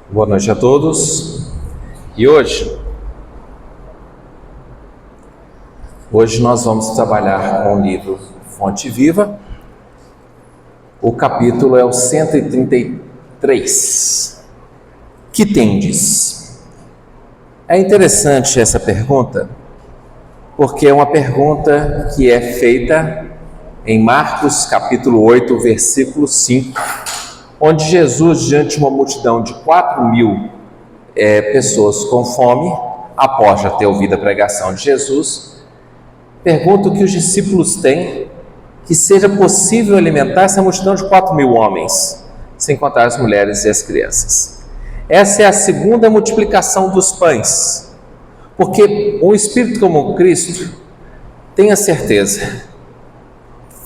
Boa noite a todos. E hoje nós vamos trabalhar com o livro Fonte Viva. O capítulo é o 133. Que tendes? É interessante essa pergunta, porque é uma pergunta que é feita em Marcos capítulo 8, versículo 5, onde Jesus, diante de uma multidão de 4.000 pessoas com fome, após já ter ouvido a pregação de Jesus, pergunta o que os discípulos têm que seja possível alimentar essa multidão de 4.000 homens, sem contar as mulheres e as crianças. Essa é a segunda multiplicação dos pães, porque um Espírito como Cristo, tenha certeza,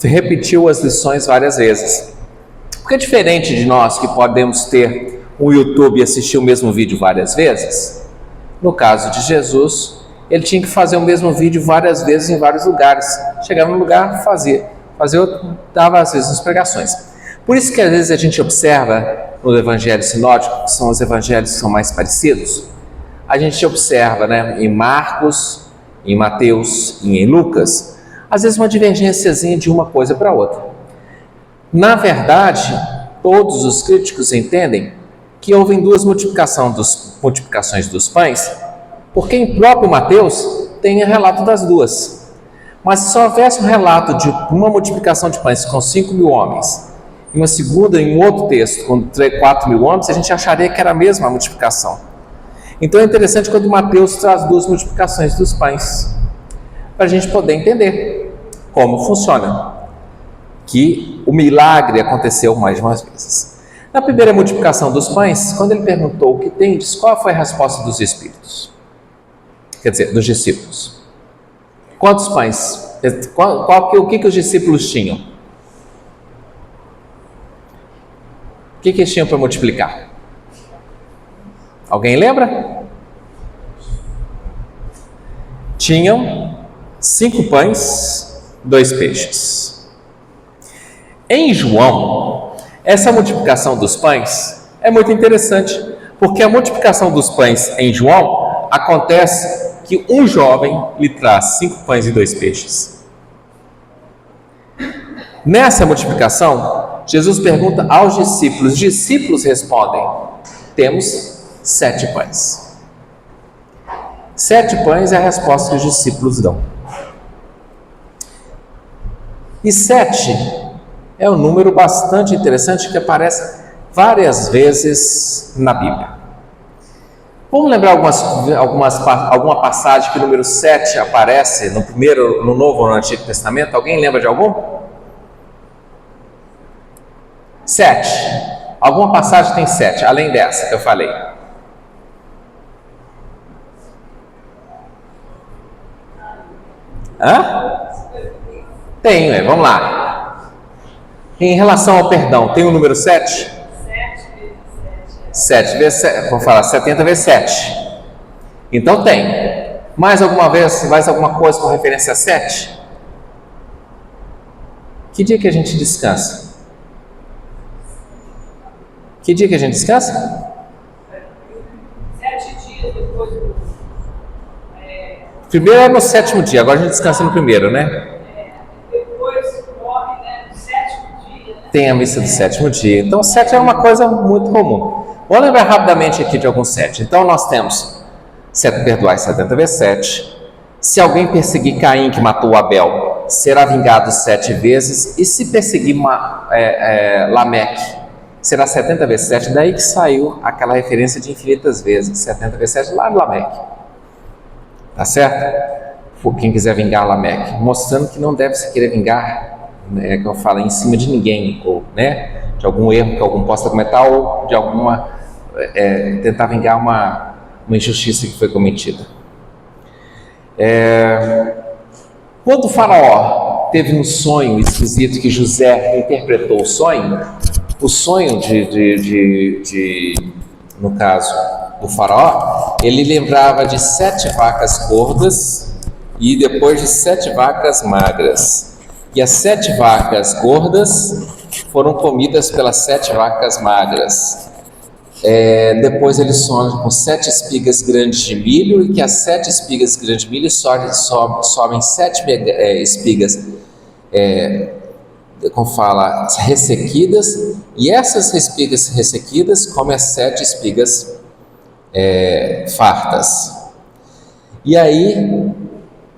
repetiu as lições várias vezes. Porque é diferente de nós que podemos ter um YouTube e assistir o mesmo vídeo várias vezes. No caso de Jesus, ele tinha que fazer o mesmo vídeo várias vezes em vários lugares. Chegava num lugar, fazia outro, dava às vezes as pregações. Por isso que às vezes a gente observa no Evangelho Sinótico, que são os evangelhos que são mais parecidos, a gente observa, em Marcos, em Mateus e em Lucas, às vezes uma divergênciazinha de uma coisa para outra. Na verdade, todos os críticos entendem que houve duas multiplicações dos pães, porque em próprio Mateus tem o relato das duas. Mas se só houvesse um relato de uma multiplicação de pães com 5.000 homens, e uma segunda em um outro texto com 4.000 homens, a gente acharia que era a mesma multiplicação. Então é interessante quando Mateus traz duas multiplicações dos pães, para a gente poder entender como funciona, que o milagre aconteceu mais de umas vezes. Na primeira multiplicação dos pães, quando ele perguntou o que tendes, qual foi a resposta dos espíritos? Quer dizer, dos discípulos. Quantos pães? O que os discípulos tinham? O que eles tinham para multiplicar? Alguém lembra? Tinham 5 pães, 2 peixes. Em João, essa multiplicação dos pães é muito interessante, porque a multiplicação dos pães em João acontece que um jovem lhe traz 5 pães e 2 peixes. Nessa multiplicação, Jesus pergunta aos discípulos, os discípulos respondem: temos 7 pães. 7 pães é a resposta que os discípulos dão. E 7 é um número bastante interessante que aparece várias vezes na Bíblia. Vamos lembrar alguma passagem que o número 7 aparece no Novo ou no Antigo Testamento? Alguém lembra de algum? 7. Alguma passagem tem 7, além dessa que eu falei. Tem, vamos lá. Em relação ao perdão, tem o número 7? 7 vezes 7, vamos falar 70 vezes 7. Então tem. Mais alguma coisa com referência a 7? Que dia que a gente descansa? Que dia que a gente descansa? 7 dias depois do... Primeiro é no 7º dia, agora a gente descansa no primeiro, né? Depois morre, no 7º dia. Tem a missa do 7º dia. Então 7 é uma coisa muito comum. Vamos lembrar rapidamente aqui de alguns 7. Então nós temos 7 perdoai 70 vezes 7. Se alguém perseguir Caim, que matou Abel, será vingado 7 vezes. E se perseguir Lameque, será 70 vezes 7. Daí que saiu aquela referência de infinitas vezes. 70 vezes 7 lá de Lameque. Tá certo? Quem quiser vingar Lameque, mostrando que não deve se querer vingar, que eu falo, em cima de ninguém, ou de algum erro que algum possa cometer, ou de tentar vingar uma injustiça que foi cometida. Quando o faraó teve um sonho esquisito que José interpretou o sonho no caso do faraó, ele lembrava de 7 vacas gordas e depois de 7 vacas magras. E as 7 vacas gordas foram comidas pelas 7 vacas magras. Depois ele sonha com 7 espigas grandes de milho, e que as 7 espigas grandes de milho sobem 7 espigas, como fala, ressequidas, e essas espigas ressequidas comem as 7 espigas fartas. E aí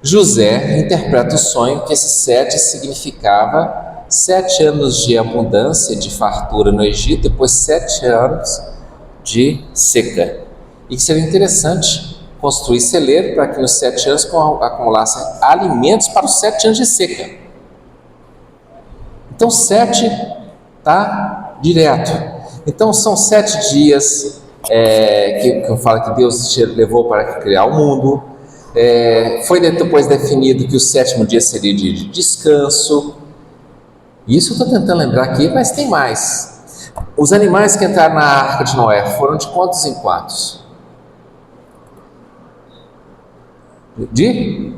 José interpreta o sonho que esses 7 significava 7 anos de abundância, de fartura no Egito, depois 7 anos de seca. E que seria interessante construir celeiro para que nos 7 anos acumulassem alimentos para os 7 anos de seca. Então 7 está direto. Então são 7 dias que eu falo que Deus levou para criar o mundo. Foi depois definido que o 7º dia seria dia de descanso. Isso eu estou tentando lembrar aqui, mas tem mais. Os animais que entraram na arca de Noé foram de quantos em quantos? De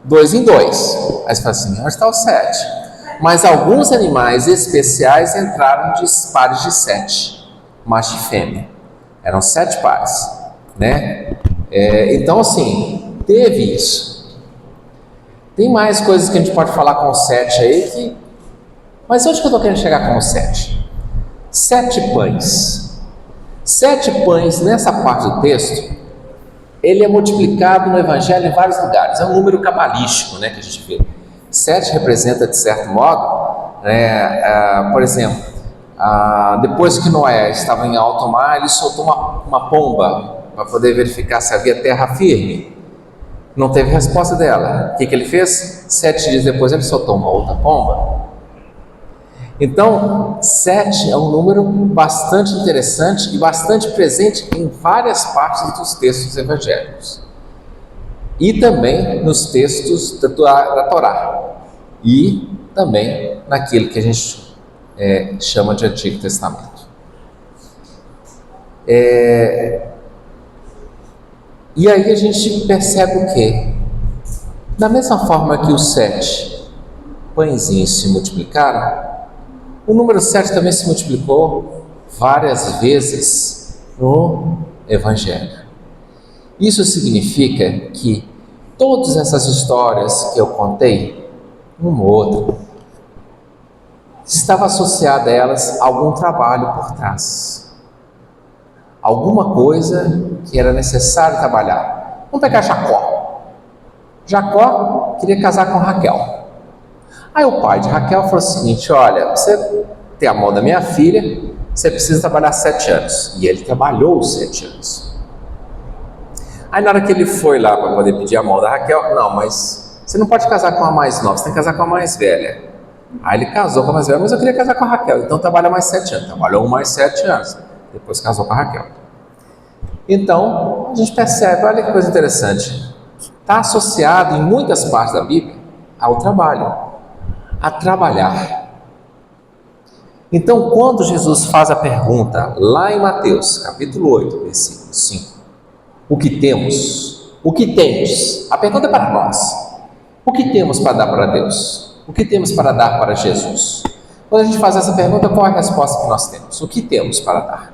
2 em 2. Aí você fala assim, onde está o 7? Mas alguns animais especiais entraram de pares de 7, macho e fêmea. Eram 7 pares, né? Então assim, teve isso. Tem mais coisas que a gente pode falar com o 7 aí, mas onde que eu estou querendo chegar com o 7? 7 pães. 7 pães, nessa parte do texto, ele é multiplicado no Evangelho em vários lugares. É um número cabalístico, né, que a gente vê. 7 representa, de certo modo, por exemplo, depois que Noé estava em alto mar, ele soltou uma pomba para poder verificar se havia terra firme. Não teve resposta dela. O que ele fez? 7 dias depois ele soltou uma outra pomba. Então, 7 é um número bastante interessante e bastante presente em várias partes dos textos evangélicos. E também nos textos da Torá. E também naquilo que a gente chama de Antigo Testamento. E aí a gente percebe o quê? Da mesma forma que os 7 pãezinhos se multiplicaram, o número 7 também se multiplicou várias vezes no Evangelho. Isso significa que todas essas histórias que eu contei, uma ou outra, estava associada a elas algum trabalho por trás. Alguma coisa que era necessário trabalhar. Vamos pegar Jacó. Jacó queria casar com Raquel. Aí o pai de Raquel falou o seguinte: olha, você tem a mão da minha filha, você precisa trabalhar 7 anos. E ele trabalhou os 7 anos. Aí na hora que ele foi lá para poder pedir a mão da Raquel, não, mas você não pode casar com a mais nova, você tem que casar com a mais velha. Aí ele casou com a mais velha, mas eu queria casar com a Raquel, então trabalha mais 7 anos. Trabalhou mais 7 anos, depois casou com a Raquel. Então a gente percebe, olha que coisa interessante, está associado em muitas partes da Bíblia ao trabalho, a trabalhar. Então, quando Jesus faz a pergunta lá em Mateus, capítulo 8, versículo 5, o que temos? O que tendes? A pergunta é para nós. O que temos para dar para Deus? O que temos para dar para Jesus? Quando a gente faz essa pergunta, qual é a resposta que nós temos? O que temos para dar?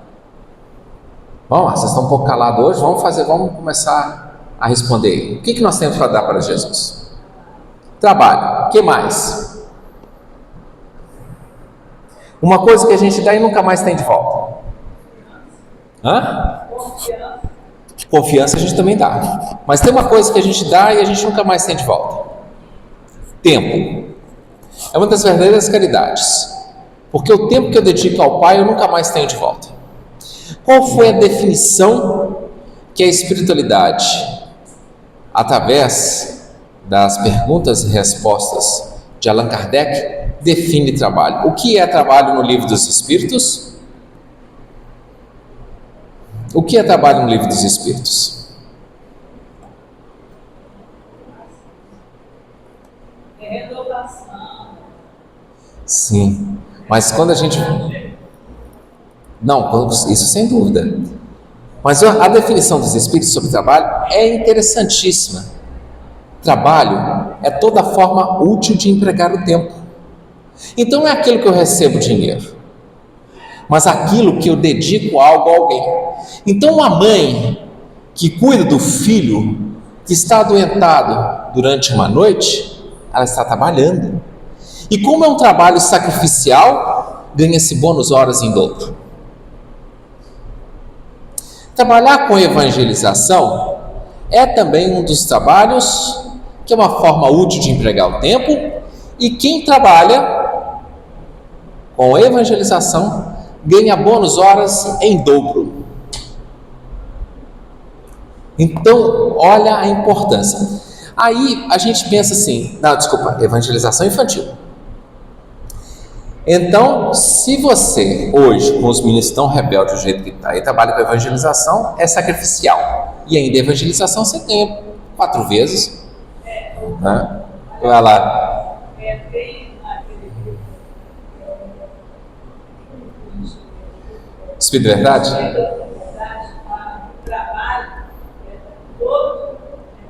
Vamos lá, vocês estão um pouco calados hoje, vamos começar a responder. O que nós temos para dar para Jesus? Trabalho. O que mais? Uma coisa que a gente dá e nunca mais tem de volta. Confiança a gente também dá. Mas tem uma coisa que a gente dá e a gente nunca mais tem de volta. Tempo. É uma das verdadeiras caridades. Porque o tempo que eu dedico ao Pai eu nunca mais tenho de volta. Qual foi a definição que a espiritualidade, através das perguntas e respostas de Allan Kardec, define trabalho? O que é trabalho no Livro dos Espíritos? O que é trabalho no Livro dos Espíritos? Renovação. Sim, mas quando a gente... Não, isso sem dúvida. Mas a definição dos Espíritos sobre trabalho é interessantíssima. Trabalho é toda forma útil de empregar o tempo. Então não é aquilo que eu recebo dinheiro. mas aquilo que eu dedico algo a alguém. Então, uma mãe que cuida do filho que está adoentado durante uma noite, ela está trabalhando. E como é um trabalho sacrificial, ganha-se bônus horas em dobro. Trabalhar com evangelização é também um dos trabalhos que é uma forma útil de empregar o tempo, e quem trabalha com evangelização ganha bônus horas em dobro. Então, olha a importância. Aí a gente pensa assim, evangelização infantil. Então, se você hoje, com os meninos tão rebeldes do jeito que está, e trabalha com evangelização, é sacrificial. E ainda evangelização você ganha 4 vezes. Né? Vai lá. Espírito de Verdade?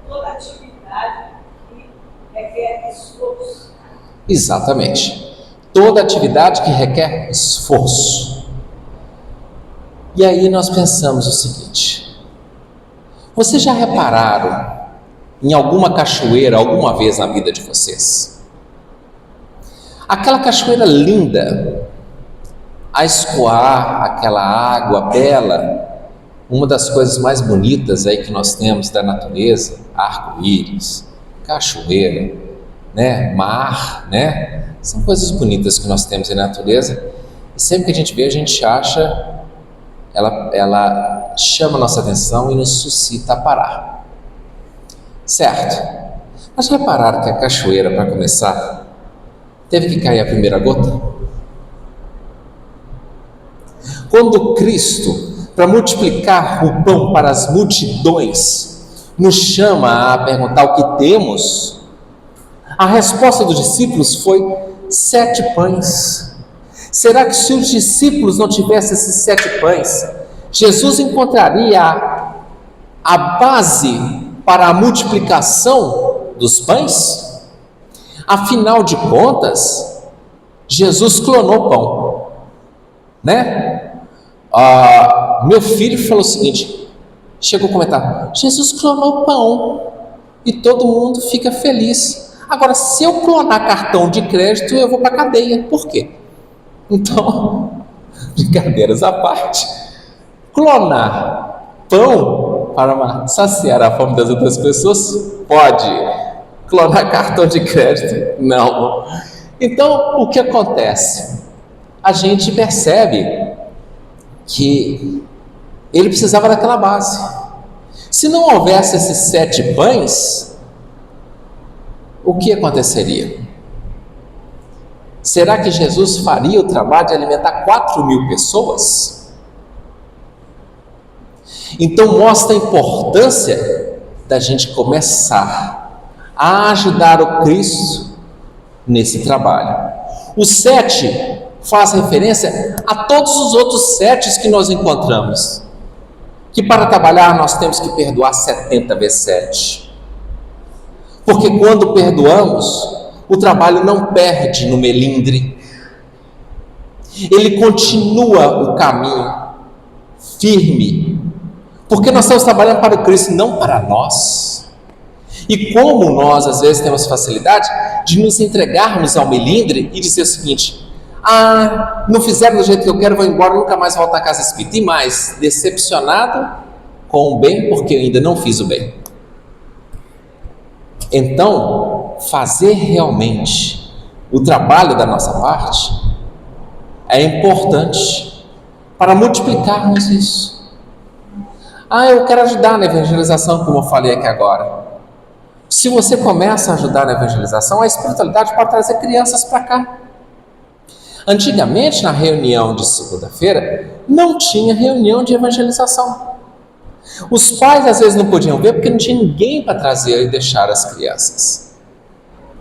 Toda atividade que requer esforço. Exatamente. Toda atividade que requer esforço. E aí nós pensamos o seguinte: vocês já repararam em alguma cachoeira alguma vez na vida de vocês? Aquela cachoeira linda, a escoar aquela água bela, uma das coisas mais bonitas aí que nós temos da natureza, arco-íris, cachoeira, né, mar, né? São coisas bonitas que nós temos na natureza, e sempre que a gente vê, a gente acha, ela chama a nossa atenção e nos suscita a parar. Certo? Mas repararam que a cachoeira, para começar, teve que cair a primeira gota? Quando Cristo, para multiplicar o pão para as multidões, nos chama a perguntar o que temos, a resposta dos discípulos foi 7 pães. Será que se os discípulos não tivessem esses 7 pães, Jesus encontraria a base para a multiplicação dos pães? Afinal de contas, Jesus clonou pão, né? Meu filho falou o seguinte, chegou a comentar: Jesus clonou pão e todo mundo fica feliz. Agora, se eu clonar cartão de crédito, eu vou para a cadeia. Por quê? Então, brincadeiras à parte, clonar pão para saciar a fome das outras pessoas pode. Clonar cartão de crédito, não. Então, o que acontece? A gente percebe que ele precisava daquela base. Se não houvesse esses 7 pães, o que aconteceria? Será que Jesus faria o trabalho de alimentar 4.000 pessoas? Então mostra a importância da gente começar a ajudar o Cristo nesse trabalho. O 7 faz referência a todos os outros 7 que nós encontramos, que para trabalhar nós temos que perdoar 70 vezes 7. Porque quando perdoamos, o trabalho não perde no melindre, ele continua o caminho firme, porque nós estamos trabalhando para o Cristo, não para nós. E como nós às vezes temos facilidade de nos entregarmos ao melindre e dizer o seguinte: não fizeram do jeito que eu quero, vou embora, nunca mais voltar à casa espírita. E mais, decepcionado com o bem porque eu ainda não fiz o bem. Então, fazer realmente o trabalho da nossa parte é importante para multiplicarmos isso. Eu quero ajudar na evangelização, como eu falei aqui agora. Se você começa a ajudar na evangelização, a espiritualidade pode trazer crianças para cá. Antigamente, na reunião de segunda-feira, não tinha reunião de evangelização. Os pais às vezes não podiam ver porque não tinha ninguém para trazer e deixar as crianças.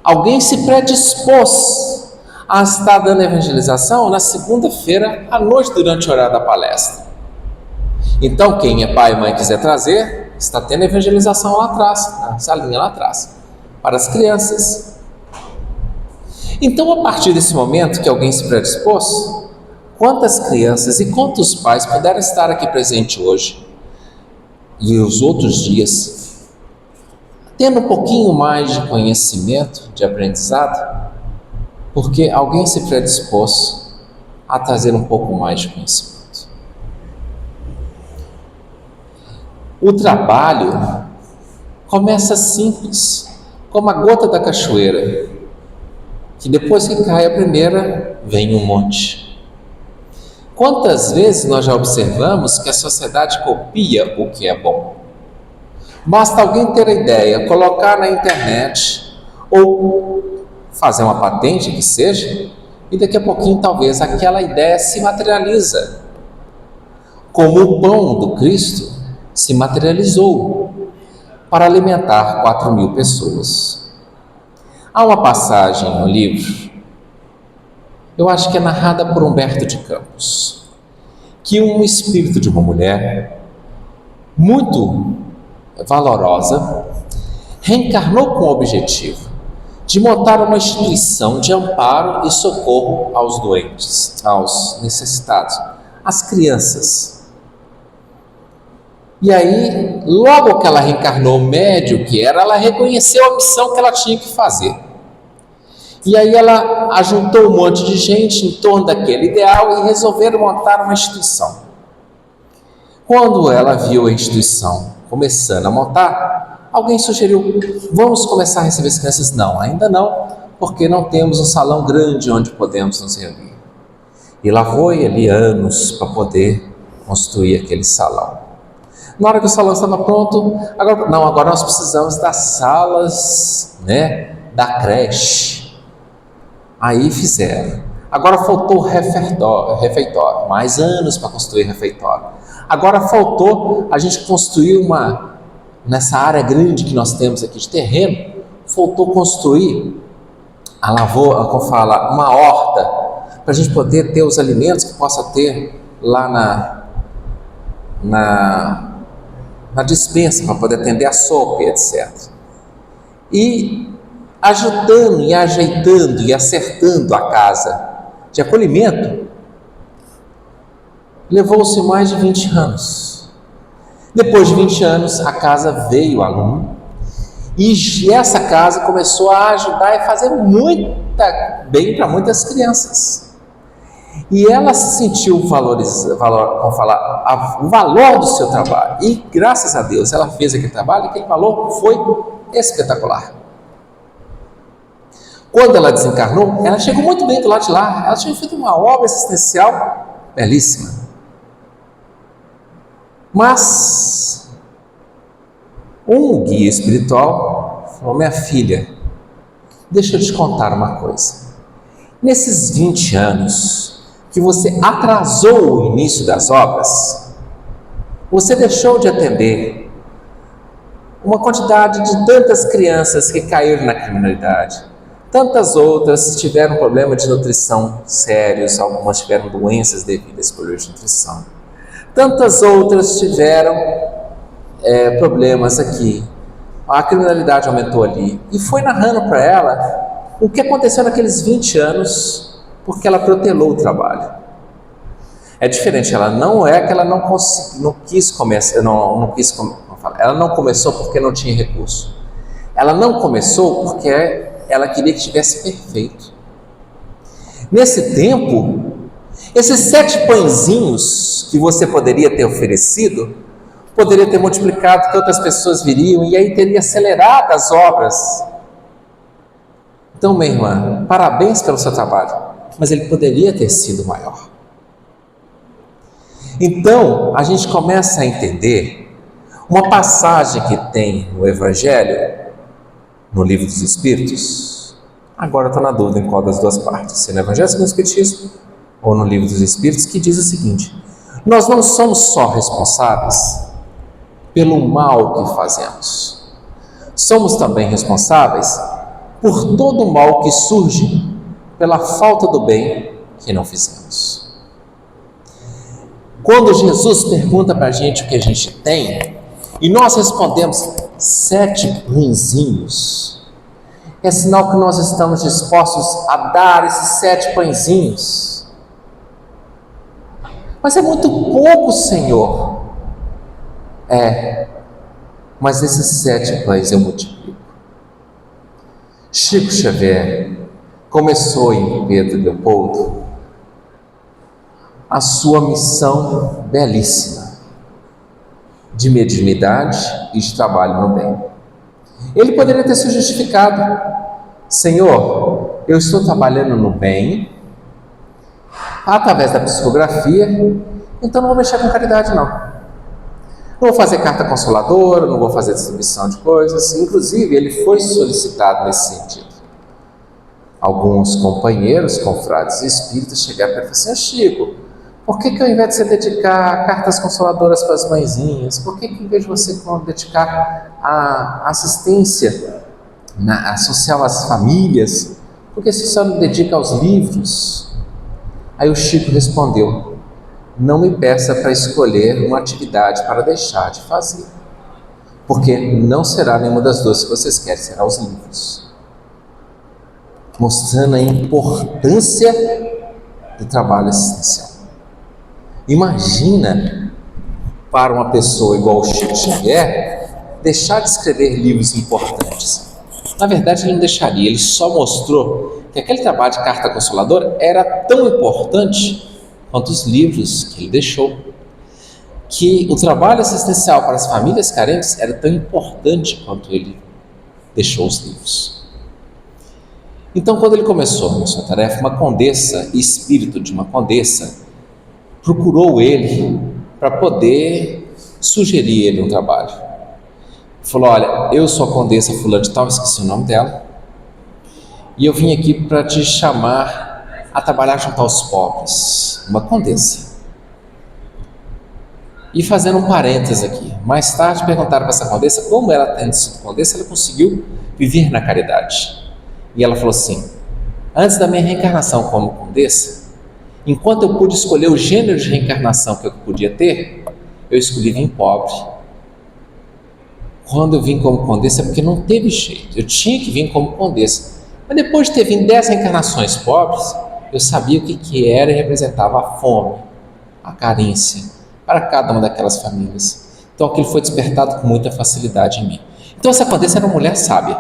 Alguém se predispôs a estar dando evangelização na segunda-feira à noite durante o horário da palestra. Então quem é pai e mãe quiser trazer, está tendo evangelização lá atrás, na salinha lá atrás, para as crianças. Então, a partir desse momento que alguém se predispôs, Quantas crianças e quantos pais puderam estar aqui presente hoje e os outros dias, tendo um pouquinho mais de conhecimento, de aprendizado, porque alguém se predispôs a trazer um pouco mais de conhecimento. O trabalho começa simples, como a gota da cachoeira, que depois que cai a primeira, vem um monte. Quantas vezes nós já observamos que a sociedade copia o que é bom? Basta alguém ter a ideia, colocar na internet ou fazer uma patente que seja, e daqui a pouquinho talvez aquela ideia se materializa. Como o pão do Cristo se materializou para alimentar 4.000 pessoas. Há uma passagem no livro, eu acho que é narrada por Humberto de Campos, que um espírito de uma mulher muito valorosa reencarnou com o objetivo de montar uma instituição de amparo e socorro aos doentes, aos necessitados, às crianças. E aí, logo que ela reencarnou, médio que era, ela reconheceu a missão que ela tinha que fazer. E aí ela ajuntou um monte de gente em torno daquele ideal e resolveram montar uma instituição. Quando ela viu a instituição começando a montar, alguém sugeriu: vamos começar a receber as crianças? Não, ainda não, porque não temos um salão grande onde podemos nos reunir. E lá foi ali anos para poder construir aquele salão. Na hora que o salão estava pronto, agora nós precisamos das salas, da creche. Aí fizeram. Agora faltou refeitório, mais anos para construir refeitório. Agora faltou a gente construir nessa área grande que nós temos aqui de terreno, faltou construir a lavoura, como fala, uma horta, para a gente poder ter os alimentos que possa ter lá na dispensa, para poder atender a sopa, etc. E ajudando e ajeitando e acertando a casa de acolhimento, levou-se mais de 20 anos. Depois de 20 anos, a casa veio a lume e essa casa começou a ajudar e fazer bem para muitas crianças. E ela se sentiu o valor do seu trabalho. E graças a Deus ela fez aquele trabalho, e aquele valor foi espetacular. Quando ela desencarnou, ela chegou muito bem do lado de lá. Ela tinha feito uma obra assistencial belíssima. Mas um guia espiritual falou: minha filha, deixa eu te contar uma coisa. Nesses 20 anos que você atrasou o início das obras, você deixou de atender uma quantidade de tantas crianças que caíram na criminalidade, tantas outras tiveram problema de nutrição sérios, algumas tiveram doenças devido a esse problema de nutrição, tantas outras tiveram problemas aqui, a criminalidade aumentou ali, e foi narrando para ela o que aconteceu naqueles 20 anos, porque ela protelou o trabalho. É diferente, ela não é que ela não quis começar, ela não começou porque não tinha recurso. Ela não começou porque ela queria que estivesse perfeito. Nesse tempo, esses 7 pãezinhos que você poderia ter oferecido, poderia ter multiplicado, que outras pessoas viriam, e aí teria acelerado as obras. Então, minha irmã, parabéns pelo seu trabalho, mas ele poderia ter sido maior. Então, a gente começa a entender uma passagem que tem no Evangelho, no Livro dos Espíritos. Agora eu estou na dúvida em qual das duas partes, se é no Evangelho segundo o Espiritismo ou no Livro dos Espíritos, que diz o seguinte: nós não somos só responsáveis pelo mal que fazemos, somos também responsáveis por todo o mal que surge pela falta do bem que não fizemos. Quando Jesus pergunta para a gente o que a gente tem, e nós respondemos 7 pãezinhos, é sinal que nós estamos dispostos a dar esses 7 pãezinhos Mas é muito pouco, Senhor. Mas esses 7 pães eu multiplico. Chico Xavier começou em Pedro Leopoldo a sua missão belíssima de mediunidade e de trabalho no bem. Ele poderia ter se justificado: Senhor, eu estou trabalhando no bem através da psicografia, então não vou mexer com caridade não. Não vou fazer carta consoladora, não vou fazer distribuição de coisas. Inclusive, ele foi solicitado nesse sentido. Alguns companheiros, confrades e espíritas chegaram para ele e falaram assim: Chico, por que ao invés de você dedicar cartas consoladoras para as mãezinhas, por que em vez de você dedicar a assistência social às famílias, por que você só não dedica aos livros? Aí o Chico respondeu: não me peça para escolher uma atividade para deixar de fazer, porque não será nenhuma das duas que vocês querem, será os livros. Mostrando a importância do trabalho assistencial. Imagina, para uma pessoa igual o Chico Xavier, deixar de escrever livros importantes. Na verdade, ele não deixaria, ele só mostrou que aquele trabalho de carta consoladora era tão importante quanto os livros que ele deixou. Que o trabalho assistencial para as famílias carentes era tão importante quanto ele deixou os livros. Então, quando ele começou a sua tarefa, uma condessa, espírito de uma condessa, procurou ele para poder sugerir ele um trabalho. Falou: olha, eu sou a condessa fulana de tal, esqueci o nome dela, e eu vim aqui para te chamar a trabalhar junto aos pobres. Uma condessa. E fazendo um parênteses aqui, mais tarde perguntaram para essa condessa como ela, tendo sido condessa, ela conseguiu viver na caridade. E ela falou assim: antes da minha reencarnação como condessa, enquanto eu pude escolher o gênero de reencarnação que eu podia ter, eu escolhi vir pobre. Quando eu vim como condessa é porque não teve jeito, eu tinha que vir como condessa. Mas depois de ter vindo 10 reencarnações pobres, eu sabia o que era e representava a fome, a carência para cada uma daquelas famílias. Então aquilo foi despertado com muita facilidade em mim. Então essa condessa era uma mulher sábia.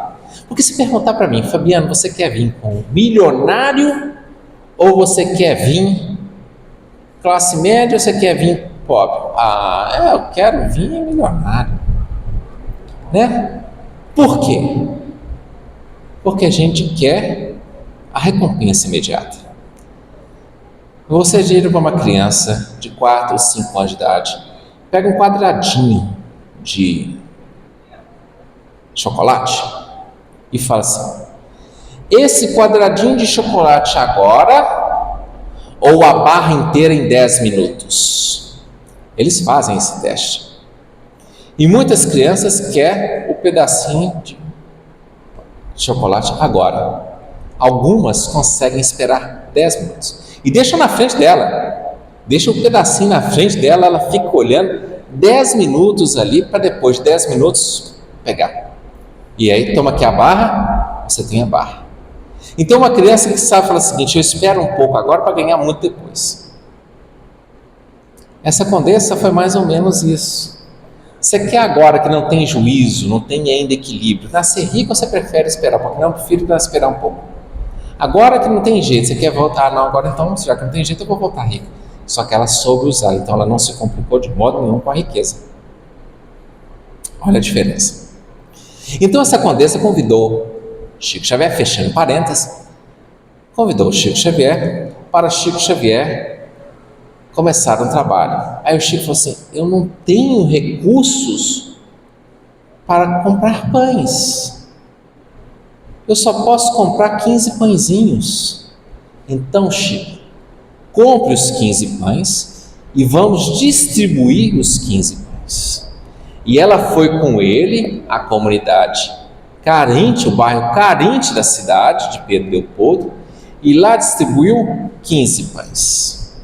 Porque se perguntar para mim: Fabiano, você quer vir com milionário ou você quer vir classe média ou você quer vir pobre? Eu quero vir milionário, né? Por quê? Porque a gente quer a recompensa imediata. Você gira para uma criança de 4 ou 5 anos de idade, pega um quadradinho de chocolate e fala assim: esse quadradinho de chocolate agora ou a barra inteira em 10 minutos? Eles fazem esse teste. E muitas crianças querem o pedacinho de chocolate agora. Algumas conseguem esperar 10 minutos. E deixam na frente dela. Deixa o pedacinho na frente dela, ela fica olhando 10 minutos ali para depois de 10 minutos pegar. E aí toma aqui a barra, você tem a barra. Então uma criança que sabe fala o seguinte: eu espero um pouco agora para ganhar muito depois. Essa condessa foi mais ou menos isso. Você quer agora que não tem juízo, não tem ainda equilíbrio, nascer rico você prefere esperar um pouco? Não, eu prefiro esperar um pouco. Agora que não tem jeito, você quer voltar? Não, agora então, já que não tem jeito, eu vou voltar rico. Só que ela soube usar, então ela não se complicou de modo nenhum com a riqueza. Olha a diferença. Então essa condessa convidou Chico Xavier, fechando parênteses, convidou Chico Xavier para Chico Xavier começar um trabalho. Aí o Chico falou assim: eu não tenho recursos para comprar pães. Eu só posso comprar 15 pãezinhos. Então, Chico, compre os 15 pães e vamos distribuir os 15 pães. E ela foi com ele à comunidade carente, o bairro carente da cidade de Pedro Leopoldo, e lá distribuiu 15 pães.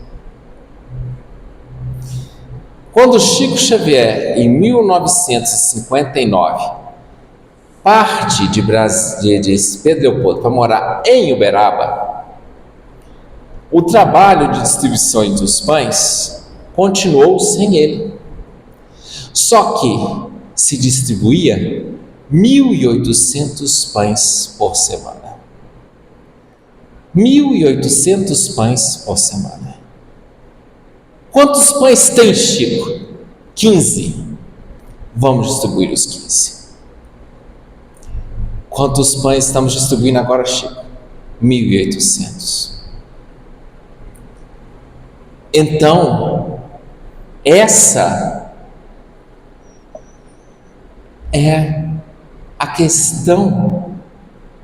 Quando Chico Xavier, em 1959, parte de Pedro Leopoldo para morar em Uberaba, o trabalho de distribuição dos pães continuou sem ele. Só que se distribuía 1.800 pães por semana. 1.800 pães por semana. Quantos pães tem, Chico? 15. Vamos distribuir os 15. Quantos pães estamos distribuindo agora, Chico? 1.800. Então, essa é a questão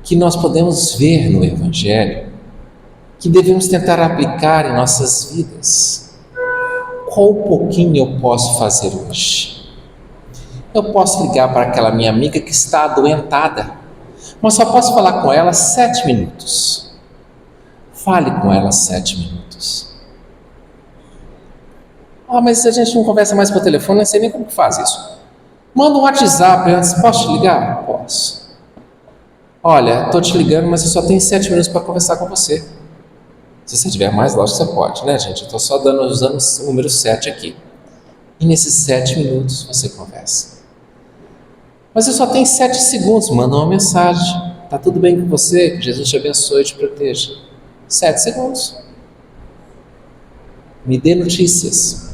que nós podemos ver no Evangelho, que devemos tentar aplicar em nossas vidas. Qual pouquinho eu posso fazer hoje? Eu posso ligar para aquela minha amiga que está adoentada, mas só posso falar com ela 7 minutos. Fale com ela 7 minutos. Mas a gente não conversa mais por telefone, não sei nem como que faz isso. Manda um WhatsApp antes, posso te ligar? Posso. Olha, estou te ligando, mas eu só tenho 7 minutos para conversar com você. Se você tiver mais, lógico que você pode, né, gente? Eu estou só usando o número 7 aqui. E nesses 7 minutos você conversa. Mas eu só tenho 7 segundos, manda uma mensagem. Tá tudo bem com você? Que Jesus te abençoe e te proteja. 7 segundos. Me dê notícias.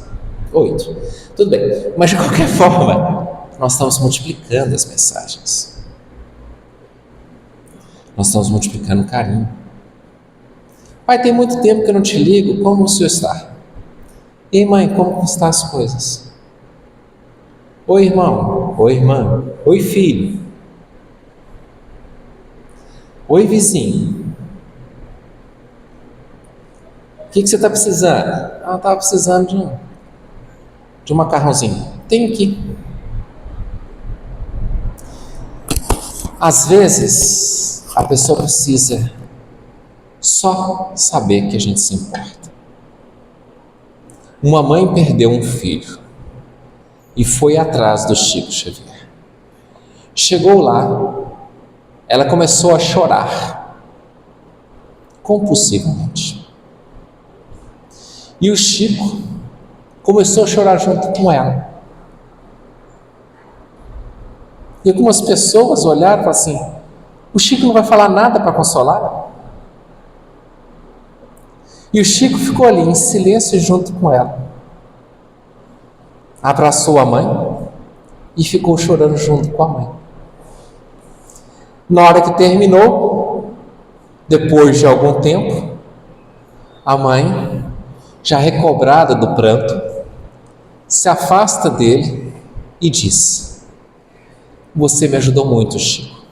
8. Tudo bem. Mas de qualquer forma, nós estamos multiplicando as mensagens. Nós estamos multiplicando o carinho. Pai, tem muito tempo que eu não te ligo, como o senhor está? Ei, mãe, como estão as coisas? Oi, irmão. Oi, irmã. Oi, filho. Oi, vizinho. O que você está precisando? Eu estava precisando de um macarrãozinho. Tem aqui. Às vezes, a pessoa precisa só saber que a gente se importa. Uma mãe perdeu um filho e foi atrás do Chico Xavier. Chegou lá, ela começou a chorar compulsivamente. E o Chico começou a chorar junto com ela. E algumas pessoas olharam e falaram assim: o Chico não vai falar nada para consolar? E o Chico ficou ali em silêncio junto com ela. Abraçou a mãe e ficou chorando junto com a mãe. Na hora que terminou, depois de algum tempo, a mãe, já recobrada do pranto, se afasta dele e diz: você me ajudou muito, Chico.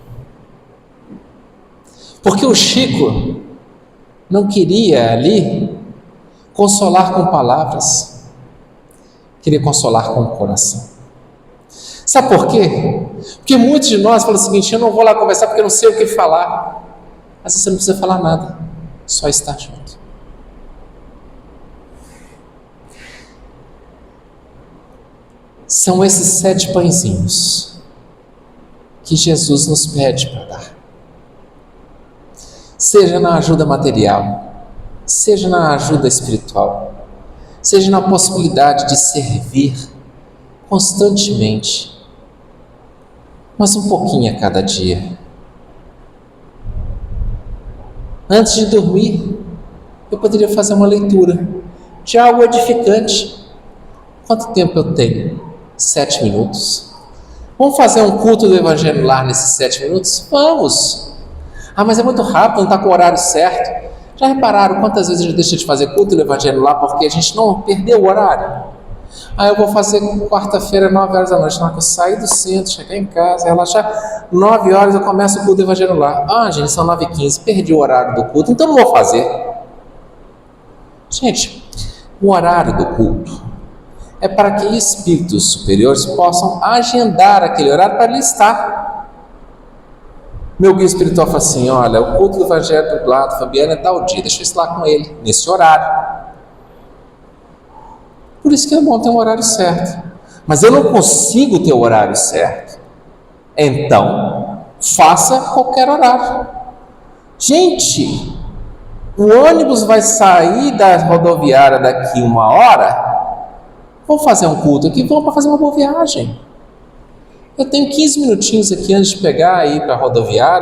Porque o Chico não queria ali consolar com palavras, queria consolar com o coração. Sabe por quê? Porque muitos de nós falam o seguinte: eu não vou lá conversar porque eu não sei o que falar. Mas você não precisa falar nada, só estar junto. São esses 7 pãezinhos que Jesus nos pede para dar. Seja na ajuda material, seja na ajuda espiritual, seja na possibilidade de servir constantemente, mas um pouquinho a cada dia. Antes de dormir, eu poderia fazer uma leitura de algo edificante. Quanto tempo eu tenho? 7 minutos. Vamos fazer um culto do Evangelho Lar nesses 7 minutos? Vamos! Mas é muito rápido, não está com o horário certo. Já repararam quantas vezes a gente deixa de fazer culto do Evangelho Lar porque a gente não perdeu o horário? Eu vou fazer quarta-feira, 9 horas da noite. Na hora que eu sair do centro, chegar em casa, relaxar, 9 horas eu começo o culto do Evangelho Lar. Gente, são 9h15, perdi o horário do culto, então não vou fazer. Gente, o horário do culto é para que espíritos superiores possam agendar aquele horário para ele estar. Meu guia espiritual fala assim: olha, o culto do Evangelho do lado, Fabiana, é tal dia, deixa eu estar lá com ele, nesse horário. Por isso que é bom ter um horário certo. Mas eu não consigo ter o horário certo. Então, faça qualquer horário. Gente, o ônibus vai sair da rodoviária daqui 1 hora Vamos fazer um culto aqui, vamos para fazer uma boa viagem. Eu tenho 15 minutinhos aqui antes de pegar e ir para a rodoviária.